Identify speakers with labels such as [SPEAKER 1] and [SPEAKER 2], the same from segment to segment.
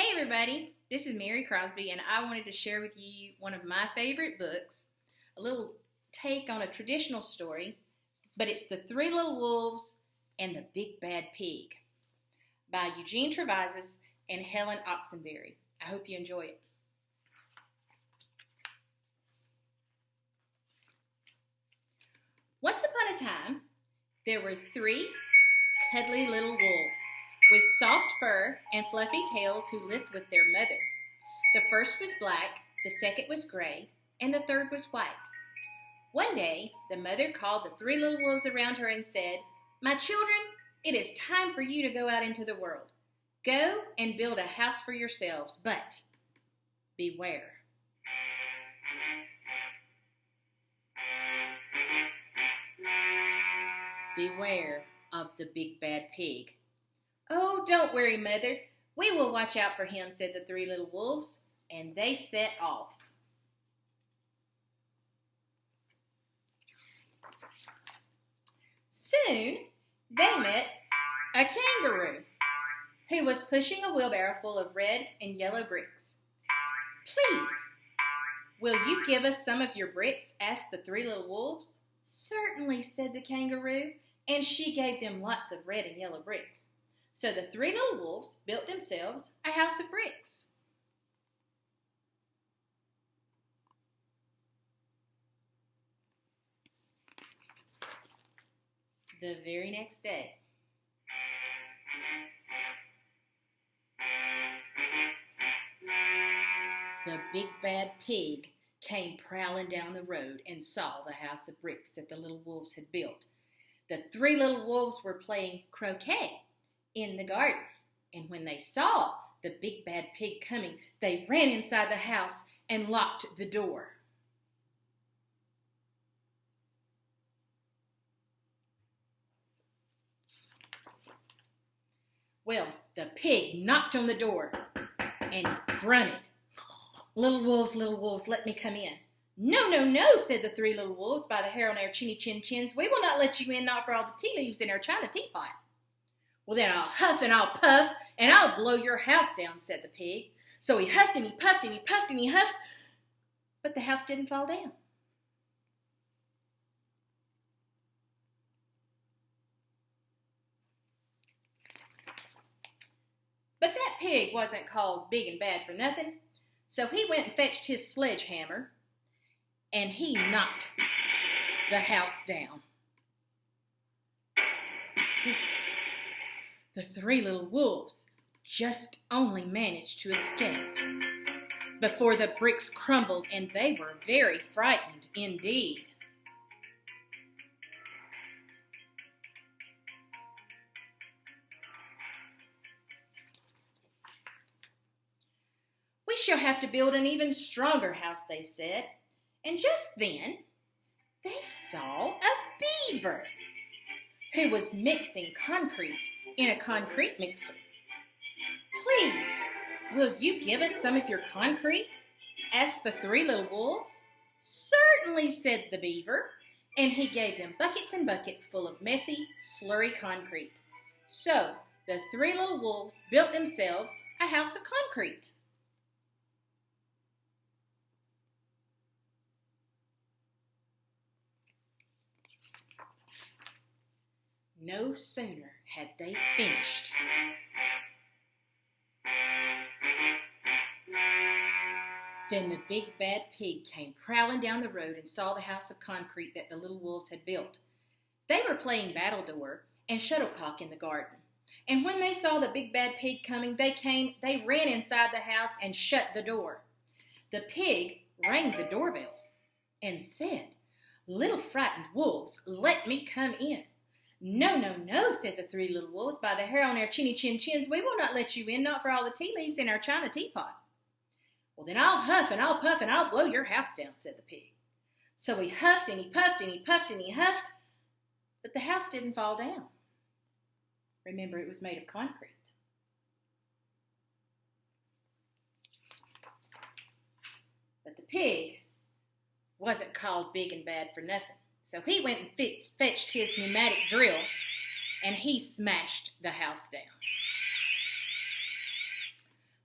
[SPEAKER 1] Hey everybody, this is Mary Crosby and I wanted to share with you one of my favorite books, a little take on a traditional story, but it's The Three Little Wolves and the Big Bad Pig by Eugene Travazis and Helen Oxenberry. I hope you enjoy it. Once upon a time, there were three cuddly little wolves with soft fur and fluffy tails who lived with their mother. The first was black, the second was gray, and the third was white. One day, the mother called the three little wolves around her and said, "My children, it is time for you to go out into the world. Go and build a house for yourselves, but beware." Beware of the big bad pig. "Oh, don't worry, Mother. We will watch out for him," said the three little wolves, and they set off. Soon, they met a kangaroo who was pushing a wheelbarrow full of red and yellow bricks. "Please, will you give us some of your bricks?" asked the three little wolves. "Certainly," said the kangaroo, and she gave them lots of red and yellow bricks. So the three little wolves built themselves a house of bricks. The very next day, the big bad pig came prowling down the road and saw the house of bricks that the little wolves had built. The three little wolves were playing croquet in the garden, and when they saw the big bad pig coming, they ran inside the house and locked the door. Well, the pig knocked on the door and grunted, little wolves, let me come in." "No, no, no," said the three little wolves by the hair on their chinny chin chins. "We will not let you in, not for all the tea leaves in our china teapot." "Well, then I'll huff and I'll puff and I'll blow your house down," said the pig. So he huffed and he puffed and he puffed and he huffed, but the house didn't fall down. But that pig wasn't called big and bad for nothing, so he went and fetched his sledgehammer and he knocked the house down. The three little wolves just only managed to escape before the bricks crumbled, and they were very frightened indeed. "We shall have to build an even stronger house," they said. And just then, they saw a beaver who was mixing concrete in a concrete mixer. "Please, will you give us some of your concrete?" asked the three little wolves. "Certainly," said the beaver, and he gave them buckets and buckets full of messy, slurry concrete. So the three little wolves built themselves a house of concrete. No sooner had they finished than the big bad pig came prowling down the road and saw the house of concrete that the little wolves had built. They were playing battledore and shuttlecock in the garden, and when they saw the big bad pig coming, they ran inside the house and shut the door. The pig rang the doorbell and said, "Little frightened wolves, let me come in." "No, no, no," said the three little wolves by the hair on their chinny chin chins. "We will not let you in, not for all the tea leaves in our china teapot." "Well, then I'll huff and I'll puff and I'll blow your house down," said the pig. So he huffed and he puffed and he puffed and he huffed, but the house didn't fall down. Remember, it was made of concrete. But the pig wasn't called big and bad for nothing. So he went and fetched his pneumatic drill, and he smashed the house down.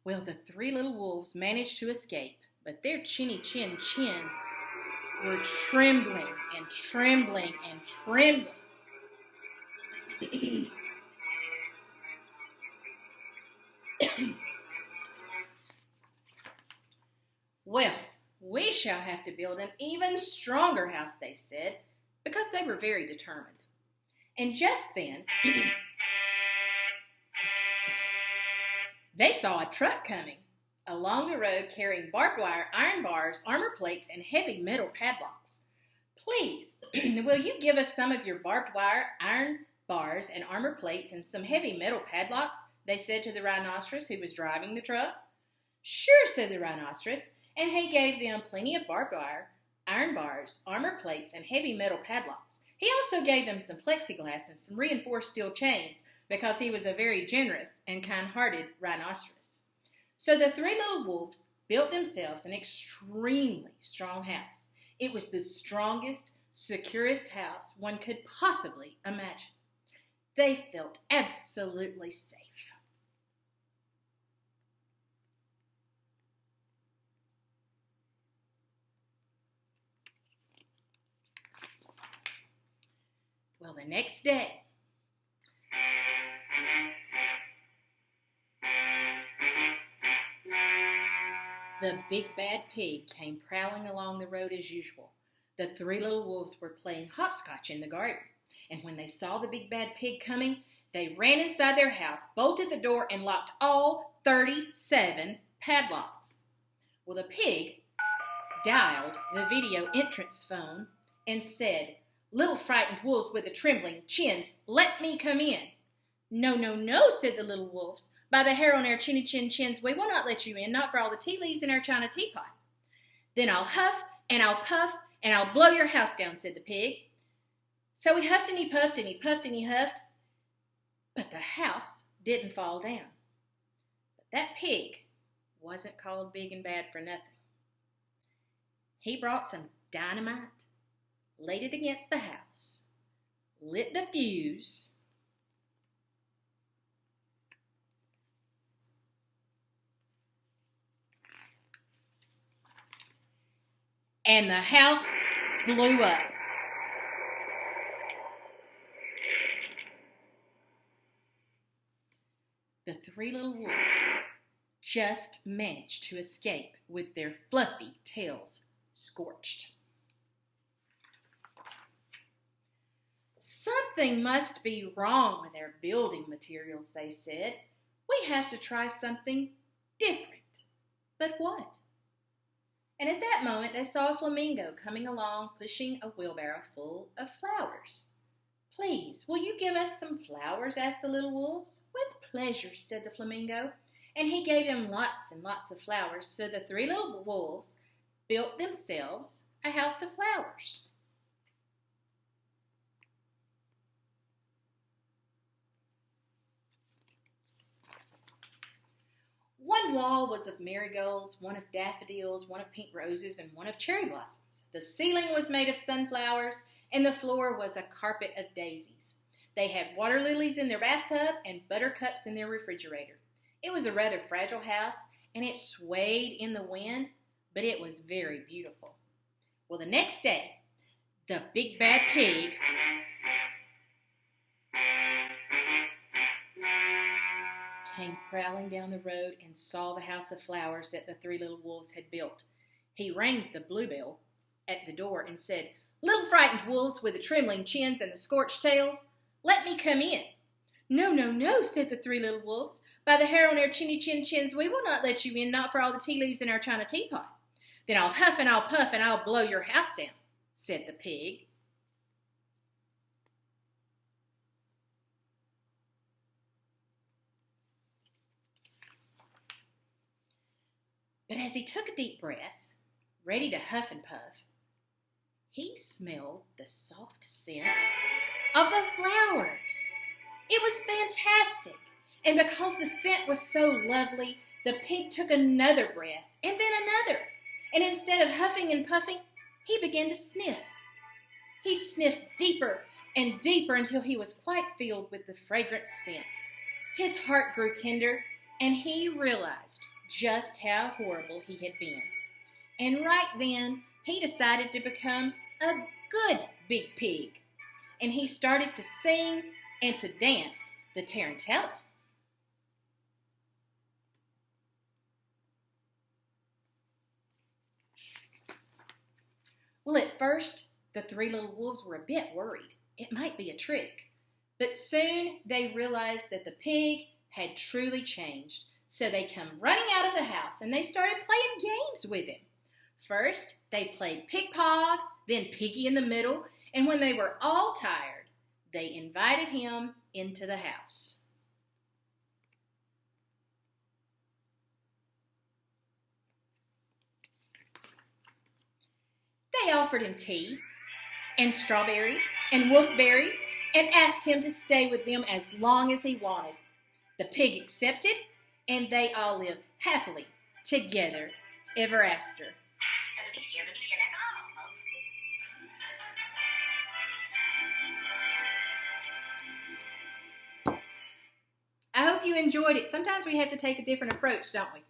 [SPEAKER 1] Well, the three little wolves managed to escape, but their chins were trembling and trembling and trembling. Well, we shall have to build an even stronger house, they said, because they were very determined. And just then, they saw a truck coming along the road carrying barbed wire, iron bars, armor plates, and heavy metal padlocks. Please, will you give us some of your barbed wire, iron bars, and armor plates, and some heavy metal padlocks? They said to the rhinoceros who was driving the truck. Sure, said the rhinoceros, and he gave them plenty of barbed wire, iron bars, armor plates, and heavy metal padlocks. He also gave them some plexiglass and some reinforced steel chains because he was a very generous and kind-hearted rhinoceros. So the three little wolves built themselves an extremely strong house. It was the strongest, securest house one could possibly imagine. They felt absolutely safe. Well, the next day, the big bad pig came prowling along the road as usual. The three little wolves were playing hopscotch in the garden, and when they saw the big bad pig coming, they ran inside their house, bolted the door, and locked all 37 padlocks. Well, the pig dialed the video entrance phone and said, "Little frightened wolves with the trembling chins, let me come in." "No, no, no," said the little wolves. "By the hair on our chins, we will not let you in, not for all the tea leaves in our china teapot." "Then I'll huff, and I'll puff, and I'll blow your house down," said the pig. So he huffed and he puffed and he puffed and he huffed, but the house didn't fall down. But that pig wasn't called big and bad for nothing. He brought some dynamite, laid it against the house, lit the fuse, and the house blew up. The three little wolves just managed to escape with their fluffy tails scorched. "Something must be wrong with our building materials," they said. "We have to try something different." But what? And at that moment they saw a flamingo coming along pushing a wheelbarrow full of flowers. "Please, will you give us some flowers?" asked the little wolves. "With pleasure," said the flamingo, and he gave them lots and lots of flowers, so the three little wolves built themselves a house of flowers. One wall was of marigolds, one of daffodils, one of pink roses, and one of cherry blossoms. The ceiling was made of sunflowers, and the floor was a carpet of daisies. They had water lilies in their bathtub and buttercups in their refrigerator. It was a rather fragile house, and it swayed in the wind, but it was very beautiful. Well, the next day, the big bad pig came prowling down the road and saw the house of flowers that the three little wolves had built. He rang the bluebell at the door and said, "Little frightened wolves with the trembling chins and the scorched tails, let me come in." "No, no, no," said the three little wolves. "By the hair on our chins, we will not let you in, not for all the tea leaves in our china teapot." "Then I'll huff and I'll puff and I'll blow your house down," said the pig. But as he took a deep breath, ready to huff and puff, he smelled the soft scent of the flowers. It was fantastic, and because the scent was so lovely, the pig took another breath and then another, and instead of huffing and puffing, he began to sniff. He sniffed deeper and deeper until he was quite filled with the fragrant scent. His heart grew tender, and he realized just how horrible he had been. And right then, he decided to become a good big pig. And he started to sing and to dance the tarantella. Well, at first, the three little wolves were a bit worried. It might be a trick. But soon they realized that the pig had truly changed. So they come running out of the house and they started playing games with him. First, they played pig pog, then piggy in the middle, and when they were all tired, they invited him into the house. They offered him tea and strawberries and wolfberries and asked him to stay with them as long as he wanted. The pig accepted, and they all lived happily together ever after. I hope you enjoyed it. Sometimes we have to take a different approach, don't we?